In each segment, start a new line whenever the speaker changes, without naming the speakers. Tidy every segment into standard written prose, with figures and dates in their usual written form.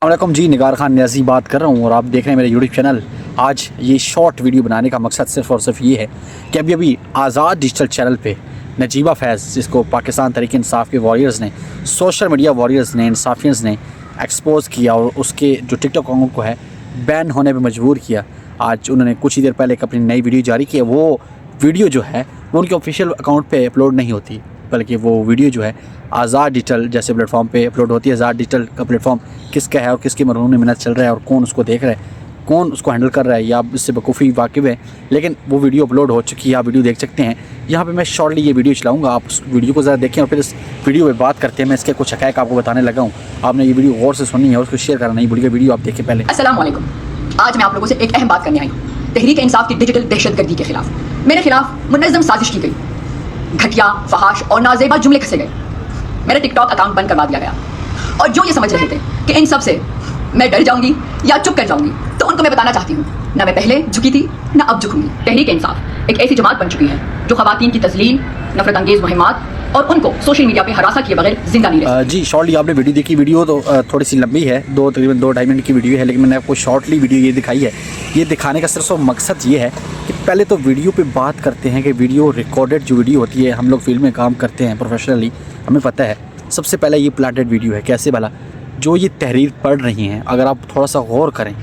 अस्सलामुअलैकुम जी, निगार खान न्याज़ी बात कर रहा हूँ और आप देख रहे हैं मेरे यूट्यूब चैनल। आज ये शॉर्ट वीडियो बनाने का मकसद सिर्फ़ और सिर्फ ये है कि अभी आज़ाद डिजिटल चैनल पे नजीबा फैज़, जिसको पाकिस्तान तहरीक इंसाफ के वॉरियर्स ने, सोशल मीडिया वॉरियर्स ने, इंसाफियंस ने एक्सपोज़ किया और उसके जो टिकटॉक अकाउंट को है बैन होने पर मजबूर किया। आज उन्होंने कुछ ही देर पहले एक अपनी नई वीडियो जारी की है। वो वीडियो जो है वो उनके ऑफिशियल अकाउंट पे अपलोड नहीं होती, बल्कि वो वीडियो जो है आज़ाद डिजिटल जैसे प्लेटफॉर्म पे अपलोड होती है। आज़ाद डिजिटल का प्लेटफॉर्म किसका है और किसकी मरहून मिन्नत चल रहा है और कौन उसको देख रहा है, कौन उसको हैंडल कर रहा है, या आप इससे बखूफ़ी वाकिफ़ है। लेकिन वो वीडियो अपलोड हो चुकी है, आप वीडियो देख सकते हैं। यहाँ पे मैं शॉर्टली ये वीडियो चलाऊँगा, आप उस वीडियो को ज़रा देखें और फिर इस वीडियो पे बात करते हैं। मैं इसके कुछ हक़ाइक़ आपको बताने लगा हूँ। आपने ये वीडियो गौर से सुननी है और उसको शेयर करना नहीं भूलिएगा। वीडियो आप देखें पहले।
अस्सलाम वालेकुम। आज मैं आप लोगों से एक अहम बात करने आई हूँ। तहरीक इंसाफ की डिजिटल दहशतगर्दी के खिलाफ मेरे खिलाफ मुनज़्ज़म साजिश की गई, घटिया, फहाश और नाजेबा जुमले कसे गए, मेरा टिकटॉक अकाउंट बंद करवा दिया गया। और जो ये समझ रहे थे कि इन सब से मैं डर जाऊंगी या चुप कर जाऊंगी, तो उनको मैं बताना चाहती हूँ, ना मैं पहले झुकी थी ना अब झुकूंगी। तहरीक इंसाफ एक ऐसी जमात बन चुकी है जो ख़वातीन की तस्लीम, नफरत अंगेज़ मुहिम्मात और उनको सोशल मीडिया पे हरासा किए बगैर जिंदा नहीं रह।
जी शॉर्टली आपने वीडियो देखी। वीडियो तो थोड़ी सी लंबी है, तकरीबन 2-2.5 मिनट की वीडियो है, लेकिन मैंने आपको शॉर्टली वीडियो ये दिखाई है। ये दिखाने का सिर्फ मकसद ये है कि पहले तो वीडियो पे बात करते हैं कि वीडियो रिकॉर्डेड जो वीडियो होती है, हम लोग फील्ड में काम करते हैं प्रोफेशनली, हमें पता है। सबसे पहले ये प्लांटेड वीडियो है। कैसे भला जो ये तहरीर पढ़ रही हैं, अगर आप थोड़ा सा गौर करें,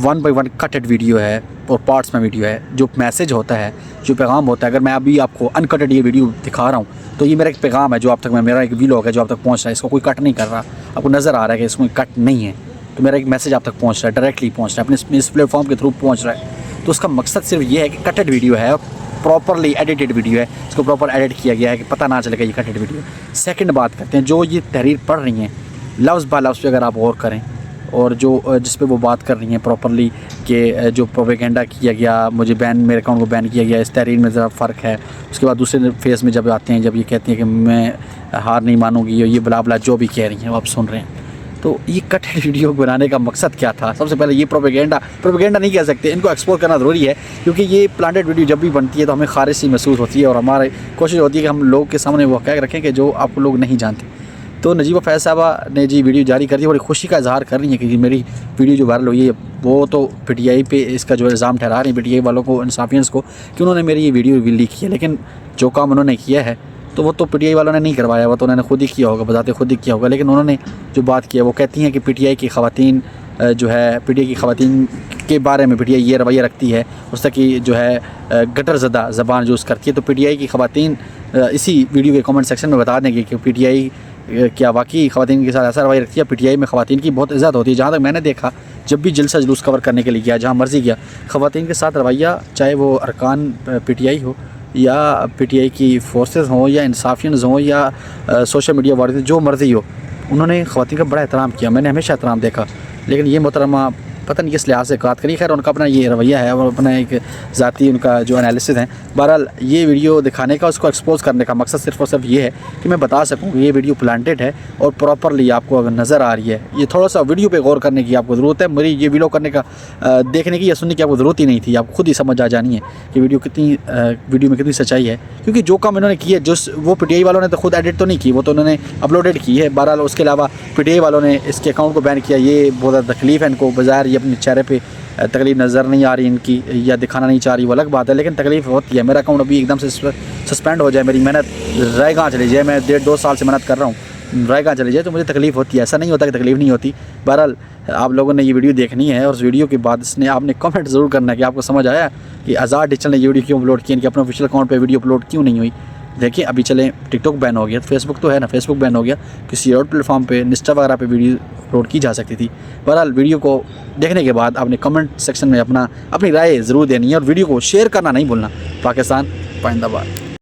1 बाय 1 कटेड वीडियो है और पार्ट्स में वीडियो है। जो मैसेज होता है, जो पैगाम होता है, अगर मैं अभी आपको अनकटेड ये वीडियो दिखा रहा हूँ तो ये मेरा एक पैगाम है जो आप तक, मेरा एक व्लॉग है जो आप तक पहुँच रहा है। इसको कोई कट नहीं कर रहा, आपको नज़र आ रहा है कि इसमें कट नहीं है, तो मेरा एक मैसेज आप तक पहुँच रहा है, डायरेक्टली पहुँच रहा है, अपने इस प्लेटफॉर्म के थ्रू पहुँच रहा है। तो उसका मकसद सिर्फ ये है कि कटेड वीडियो है और प्रॉपरली एडिटेड वीडियो है, इसको प्रॉपर एडिट किया गया है कि पता ना चलेगा ये कटेड वीडियो। सेकंड बात करते हैं, जो ये तहरीर पढ़ रही हैं लफ्ज़ बा लफ्ज़ पे अगर आप गौर करें और जो जिस पे वो बात कर रही हैं प्रॉपरली कि जो प्रोपेगेंडा किया गया, मुझे बैन, मेरे अकाउंट को बैन किया गया, इस तहरीर में ज़रा फ़र्क है। उसके बाद दूसरे फेज़ में जब आते हैं, जब ये कहती हैं कि मैं हार नहीं मानूंगी, ये बला बला जो भी कह रही हैं वो आप सुन रहे हैं। तो ये कटेड वीडियो बनाने का मकसद क्या था? सबसे पहले ये प्रोपेगेंडा नहीं कह सकते, इनको एक्सपोज करना ज़रूरी है, क्योंकि ये प्लांटेड वीडियो जब भी बनती है तो हमें खारिज सी महसूस होती है और हमारी कोशिश होती है कि हम लोग के सामने वो हक़ाइक़ रखें कि जो आप लोग नहीं जानते। तो नजीबा फैज़ साहबा ने जी वीडियो जारी कर दी, बड़ी खुशी का इजहार कर रही है कि मेरी वीडियो जो वायरल हुई है, वो तो PTI पे इसका जो इल्ज़ाम ठहरा रही है, PTI वालों को, इंसाफियंस को, कि उन्होंने मेरी ये वीडियो लीक की है। लेकिन जो काम उन्होंने किया है तो वो तो PTI वालों ने नहीं करवाया, वो तो उन्होंने खुद ही किया होगा, बताते खुद ही किया होगा। लेकिन उन्होंने जो बात की है, वो कहती हैं कि PTI की ख़वातीन जो है, PTI की ख़वातीन के बारे में PTI ये रवैया रखती है, उस तक की जो है गटर ज़दा ज़बान यूज़ करती है। तो PTI की ख़वातीन इसी वीडियो के कमेंट सेक्शन में बता देंगे कि PTI क्या वाकई ख़वातीन के साथ ऐसा रवैया रखती है। PTI में ख़वातीन की बहुत इज़्ज़त होती है। जहाँ तक मैंने देखा, जब भी जलसा जुलूस कवर करने के लिए गया, जहाँ मर्ज़ी गया, ख़वातीन के साथ रवैया, चाहे वो अरकान PTI हो या PTI की फोर्सेस हों या इंसाफियंस हों या सोशल मीडिया वाले, जो मर्ज़ी हो, उन्होंने ख़वातीन का बड़ा एहतराम किया। मैंने हमेशा एहतराम देखा। लेकिन ये मोहतरमा पता नहीं किस लिहाज से बात करी, खैर उनका अपना ये रवैया है और अपना एक ज़ाती उनका जो एनालिसिस है। बहरहाल ये वीडियो दिखाने का, उसको एक्सपोज़ करने का मकसद सिर्फ और सिर्फ ये है कि मैं बता सकूँ कि ये वीडियो प्लांटेड है और प्रॉपरली आपको अगर नज़र आ रही है, ये थोड़ा सा वीडियो पे गौर करने की आपको ज़रूरत है। मेरी ये वीडियो करने का, देखने की या सुनने की आपको ज़रूरत ही नहीं थी, आपको खुद ही समझ आ जानी है कि वीडियो में कितनी सच्चाई है। क्योंकि जो काम इन्होंने किया, जो वो PTI वालों ने तो खुद एडिट तो नहीं की, वो तो उन्होंने अपलोडेड की है। बहरहाल उसके अलावा PTI वालों ने इसके अकाउंट को बैन किया, ये बहुत ज़्यादा तकलीफ़ है इनको। बज़ाहिर ये अपने चेहरे पे तकलीफ़ नज़र नहीं आ रही इनकी, या दिखाना नहीं चाह रही, वो अलग बात है, लेकिन तकलीफ़ होती है। मेरा अकाउंट अभी एकदम से सस्पेंड हो जाए, मेरी मेहनत राय कहाँ चली जाए, मैं 1.5-2 साल से मेहनत कर रहा हूँ, राय कहाँ चली जाए, तो मुझे तकलीफ़ होती है। ऐसा नहीं होता कि तकलीफ़ नहीं होती। बहरहाल आप लोगों ने ये वीडियो देखनी है और उस वीडियो के बाद इसने आपने कमेंट ज़रूर करना है कि आपको समझ आया कि आज़ाद डिजिटल ने ये वीडियो क्यों अपलोड की, इनके अपने ऑफिशियल अकाउंट पर वीडियो अपलोड क्यों नहीं हुई। देखिए अभी चलें, टिकटॉक बैन हो गया, तो फेसबुक तो है ना, फेसबुक बैन हो गया, किसी और प्लेटफॉर्म पे, इंस्टा वगैरह पे वीडियो अपलोड की जा सकती थी। बहरहाल वीडियो को देखने के बाद आपने कमेंट सेक्शन में अपनी राय ज़रूर देनी है और वीडियो को शेयर करना नहीं भूलना। पाकिस्तान जिंदाबाद।